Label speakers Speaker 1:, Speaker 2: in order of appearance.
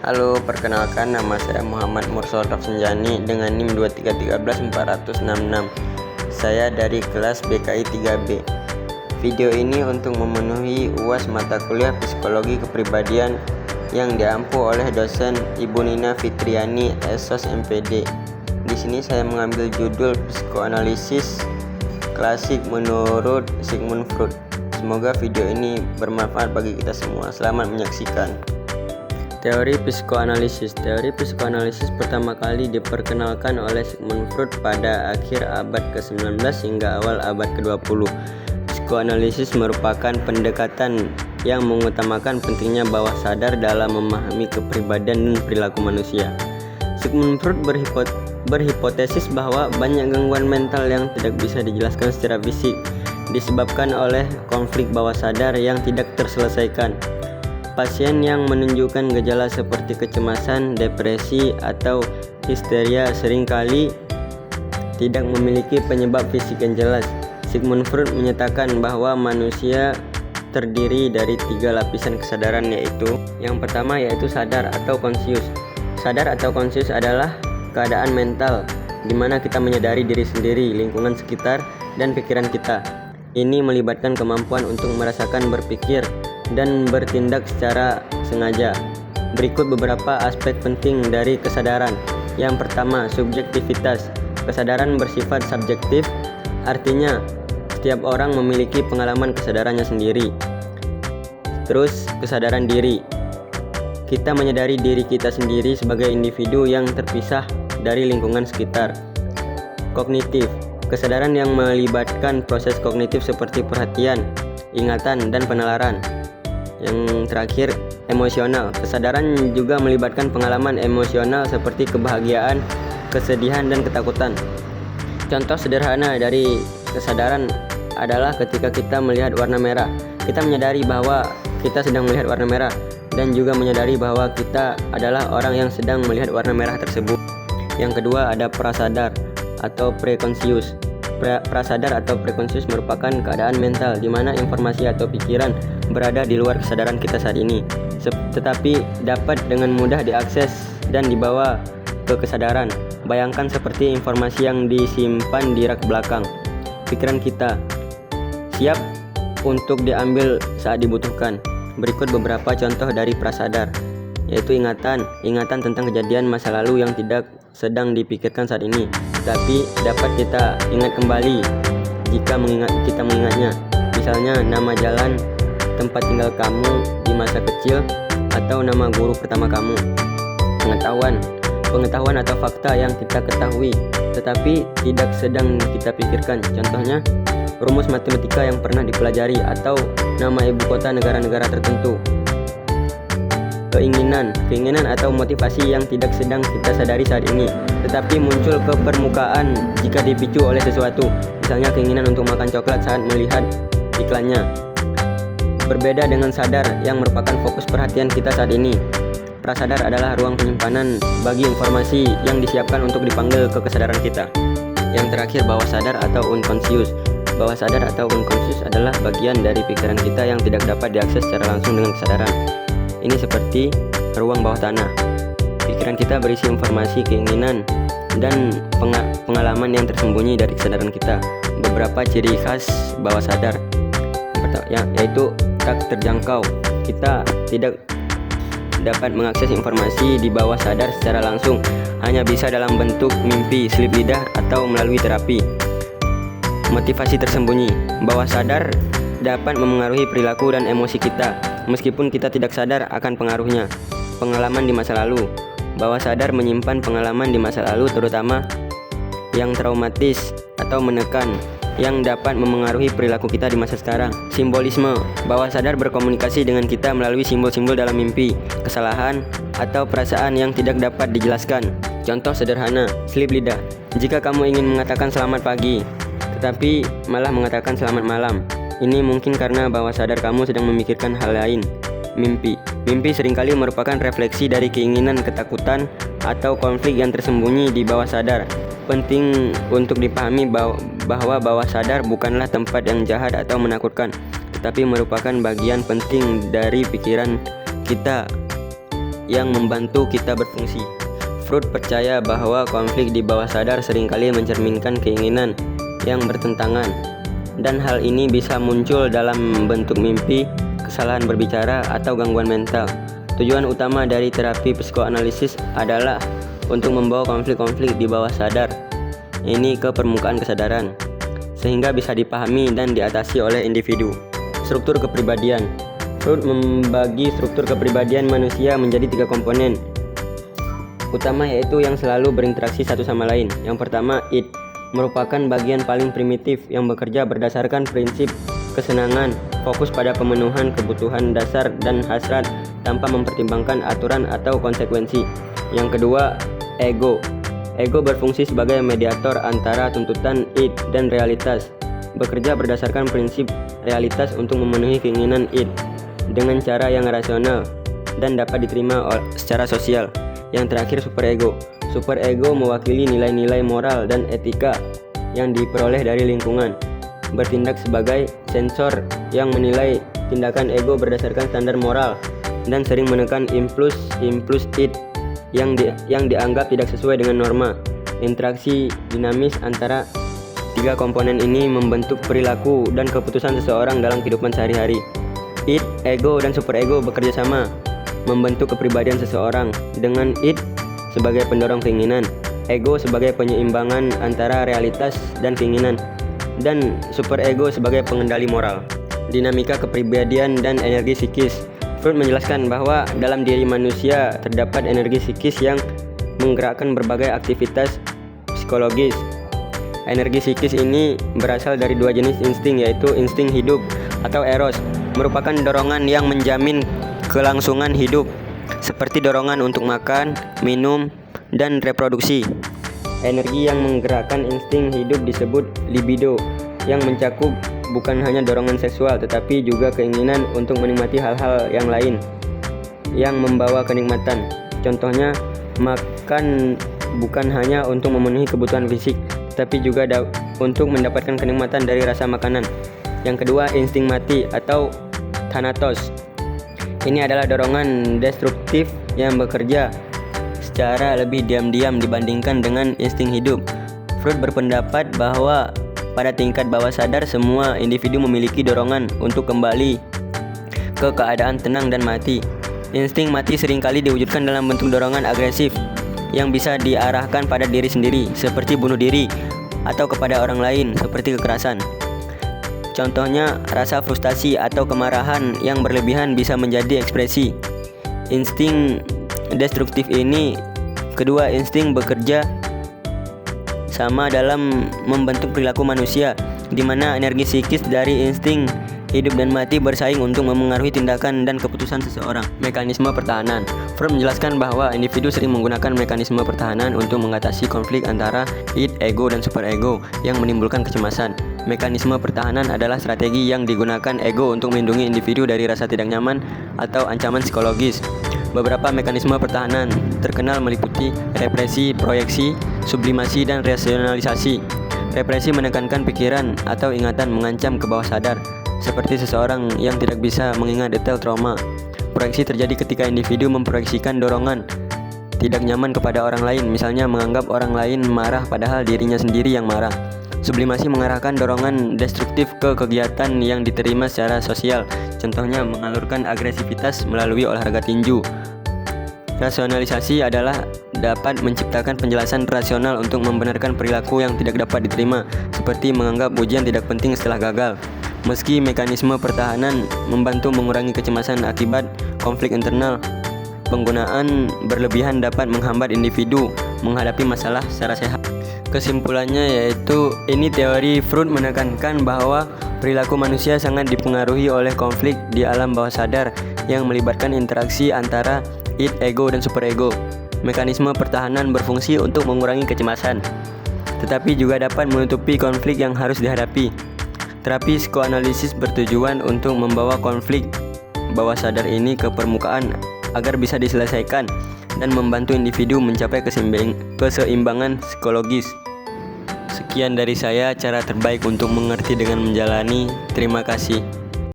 Speaker 1: Halo, perkenalkan nama saya Muhammad Mursal Rafsanjani dengan NIM 2313466. Saya dari kelas BKI 3B. Video ini untuk memenuhi UAS mata kuliah Psikologi Kepribadian yang diampu oleh dosen Ibu Nina Fitriani, SOS MPD. Di sini saya mengambil judul Psikoanalisis Klasik menurut Sigmund Freud. Semoga video ini bermanfaat bagi kita semua. Selamat menyaksikan. Teori psikoanalisis. Teori psikoanalisis pertama kali diperkenalkan oleh Sigmund Freud pada akhir abad ke-19 hingga awal abad ke-20. Psikoanalisis merupakan pendekatan yang mengutamakan pentingnya bawah sadar dalam memahami kepribadian dan perilaku manusia. Sigmund Freud berhipotesis bahwa banyak gangguan mental yang tidak bisa dijelaskan secara fisik disebabkan oleh konflik bawah sadar yang tidak terselesaikan. Pasien yang menunjukkan gejala seperti kecemasan, depresi, atau histeria seringkali tidak memiliki penyebab fisik yang jelas. Sigmund Freud menyatakan bahwa manusia terdiri dari 3 lapisan kesadaran, yaitu yang pertama yaitu sadar atau konsius. Sadar atau konsius adalah keadaan mental di mana kita menyadari diri sendiri, lingkungan sekitar, dan pikiran kita. Ini melibatkan kemampuan untuk merasakan, berpikir, dan bertindak secara sengaja. Berikut beberapa aspek penting dari kesadaran. Yang pertama, subjektivitas. Kesadaran bersifat subjektif, artinya setiap orang memiliki pengalaman kesadarannya sendiri. Terus, kesadaran diri. Kita menyadari diri kita sendiri sebagai individu yang terpisah dari lingkungan sekitar. Kognitif. Kesadaran yang melibatkan proses kognitif seperti perhatian, ingatan, dan penalaran. Yang terakhir, emosional. Kesadaran juga melibatkan pengalaman emosional seperti kebahagiaan, kesedihan, dan ketakutan. Contoh sederhana dari kesadaran adalah ketika kita melihat warna merah. Kita menyadari bahwa kita sedang melihat warna merah dan juga menyadari bahwa kita adalah orang yang sedang melihat warna merah tersebut. Yang kedua ada prasadar atau prekonsius. Prasadar atau prekonsius merupakan keadaan mental di mana informasi atau pikiran berada di luar kesadaran kita saat ini, tetapi dapat dengan mudah diakses dan dibawa ke kesadaran. Bayangkan seperti informasi yang disimpan di rak belakang. Pikiran kita siap untuk diambil saat dibutuhkan. Berikut beberapa contoh dari prasadar, yaitu ingatan tentang kejadian masa lalu yang tidak sedang dipikirkan saat ini, tapi dapat kita ingat kembali jika kita mengingatnya. Misalnya nama jalan tempat tinggal kamu di masa kecil atau nama guru pertama kamu. Pengetahuan atau fakta yang kita ketahui tetapi tidak sedang kita pikirkan. Contohnya rumus matematika yang pernah dipelajari atau nama ibu kota negara-negara tertentu. Keinginan atau motivasi yang tidak sedang kita sadari saat ini, tetapi muncul ke permukaan jika dipicu oleh sesuatu. Misalnya keinginan untuk makan coklat saat melihat iklannya. Berbeda dengan sadar yang merupakan fokus perhatian kita saat ini. Prasadar adalah ruang penyimpanan bagi informasi yang disiapkan untuk dipanggil ke kesadaran kita. Yang terakhir, bawah sadar atau unconscious. Bawah sadar atau unconscious adalah bagian dari pikiran kita yang tidak dapat diakses secara langsung dengan kesadaran. Ini seperti ruang bawah tanah. Pikiran kita berisi informasi, keinginan, dan pengalaman yang tersembunyi dari kesadaran kita. Beberapa ciri khas bawah sadar yaitu tak terjangkau. Kita tidak dapat mengakses informasi di bawah sadar secara langsung, hanya bisa dalam bentuk mimpi, selip lidah, atau melalui terapi. Motivasi tersembunyi. Bawah sadar dapat memengaruhi perilaku dan emosi kita, meskipun kita tidak sadar akan pengaruhnya. Pengalaman di masa lalu. Bawah sadar menyimpan pengalaman di masa lalu, terutama yang traumatis atau menekan, yang dapat memengaruhi perilaku kita di masa sekarang. Simbolisme. Bawah sadar berkomunikasi dengan kita melalui simbol-simbol dalam mimpi, kesalahan, atau perasaan yang tidak dapat dijelaskan. Contoh sederhana, selip lidah. Jika kamu ingin mengatakan selamat pagi, tetapi malah mengatakan selamat malam, ini mungkin karena bawah sadar kamu sedang memikirkan hal lain. Mimpi seringkali merupakan refleksi dari keinginan, ketakutan, atau konflik yang tersembunyi di bawah sadar. Penting untuk dipahami bahwa bawah sadar bukanlah tempat yang jahat atau menakutkan, tetapi merupakan bagian penting dari pikiran kita yang membantu kita berfungsi. Freud percaya bahwa konflik di bawah sadar seringkali mencerminkan keinginan yang bertentangan, dan hal ini bisa muncul dalam bentuk mimpi, kesalahan berbicara, atau gangguan mental. Tujuan utama dari terapi psikoanalisis adalah untuk membawa konflik-konflik di bawah sadar ini ke permukaan kesadaran, sehingga bisa dipahami dan diatasi oleh individu. Struktur kepribadian. Freud membagi struktur kepribadian manusia menjadi 3 komponen utama, yaitu yang selalu berinteraksi satu sama lain. Yang pertama, id, merupakan bagian paling primitif yang bekerja berdasarkan prinsip kesenangan, fokus pada pemenuhan kebutuhan dasar dan hasrat tanpa mempertimbangkan aturan atau konsekuensi. Yang kedua, ego. Ego berfungsi sebagai mediator antara tuntutan id dan realitas, bekerja berdasarkan prinsip realitas untuk memenuhi keinginan id dengan cara yang rasional dan dapat diterima secara sosial. Yang terakhir, superego. Superego mewakili nilai-nilai moral dan etika yang diperoleh dari lingkungan, bertindak sebagai sensor yang menilai tindakan ego berdasarkan standar moral dan sering menekan impuls id yang dianggap tidak sesuai dengan norma. Interaksi dinamis antara 3 komponen ini membentuk perilaku dan keputusan seseorang dalam kehidupan sehari-hari. Id, ego, dan superego bekerja sama membentuk kepribadian seseorang, dengan id sebagai pendorong keinginan, ego sebagai penyeimbangan antara realitas dan keinginan, dan superego sebagai pengendali moral. Dinamika kepribadian dan energi psikis. Freud menjelaskan bahwa dalam diri manusia terdapat energi psikis yang menggerakkan berbagai aktivitas psikologis. Energi psikis ini berasal dari 2 jenis insting, yaitu insting hidup atau eros, merupakan dorongan yang menjamin kelangsungan hidup, seperti dorongan untuk makan, minum, dan reproduksi. Energi yang menggerakkan insting hidup disebut libido, yang mencakup bukan hanya dorongan seksual tetapi juga keinginan untuk menikmati hal-hal yang lain yang membawa kenikmatan. Contohnya, makan bukan hanya untuk memenuhi kebutuhan fisik, tapi juga untuk mendapatkan kenikmatan dari rasa makanan. Yang kedua, insting mati atau thanatos. Ini adalah dorongan destruktif yang bekerja secara lebih diam-diam dibandingkan dengan insting hidup. Freud berpendapat bahwa pada tingkat bawah sadar semua individu memiliki dorongan untuk kembali ke keadaan tenang dan mati. Insting mati seringkali diwujudkan dalam bentuk dorongan agresif yang bisa diarahkan pada diri sendiri, seperti bunuh diri, atau kepada orang lain, seperti kekerasan. Contohnya, rasa frustasi atau kemarahan yang berlebihan bisa menjadi ekspresi insting destruktif ini. Kedua insting bekerja sama dalam membentuk perilaku manusia, di mana energi psikis dari insting hidup dan mati bersaing untuk memengaruhi tindakan dan keputusan seseorang. Mekanisme pertahanan. Freud menjelaskan bahwa individu sering menggunakan mekanisme pertahanan untuk mengatasi konflik antara id, ego, dan superego yang menimbulkan kecemasan. Mekanisme pertahanan adalah strategi yang digunakan ego untuk melindungi individu dari rasa tidak nyaman atau ancaman psikologis. Beberapa mekanisme pertahanan terkenal meliputi represi, proyeksi, sublimasi, dan rasionalisasi. Represi menekankan pikiran atau ingatan mengancam ke bawah sadar, seperti seseorang yang tidak bisa mengingat detail trauma. Proyeksi terjadi ketika individu memproyeksikan dorongan tidak nyaman kepada orang lain, misalnya menganggap orang lain marah padahal dirinya sendiri yang marah. Sublimasi mengarahkan dorongan destruktif ke kegiatan yang diterima secara sosial, contohnya mengalurkan agresivitas melalui olahraga tinju. Rasionalisasi adalah dapat menciptakan penjelasan rasional untuk membenarkan perilaku yang tidak dapat diterima, seperti menganggap ujian tidak penting setelah gagal. Meski mekanisme pertahanan membantu mengurangi kecemasan akibat konflik internal, penggunaan berlebihan dapat menghambat individu menghadapi masalah secara sehat. Kesimpulannya yaitu, ini teori Freud menekankan bahwa perilaku manusia sangat dipengaruhi oleh konflik di alam bawah sadar yang melibatkan interaksi antara id, ego, dan superego. Mekanisme pertahanan berfungsi untuk mengurangi kecemasan, tetapi juga dapat menutupi konflik yang harus dihadapi. Terapi psikoanalisis bertujuan untuk membawa konflik bawah sadar ini ke permukaan agar bisa diselesaikan dan membantu individu mencapai keseimbangan psikologis. Sekian dari saya, cara terbaik untuk mengerti dengan menjalani. Terima kasih.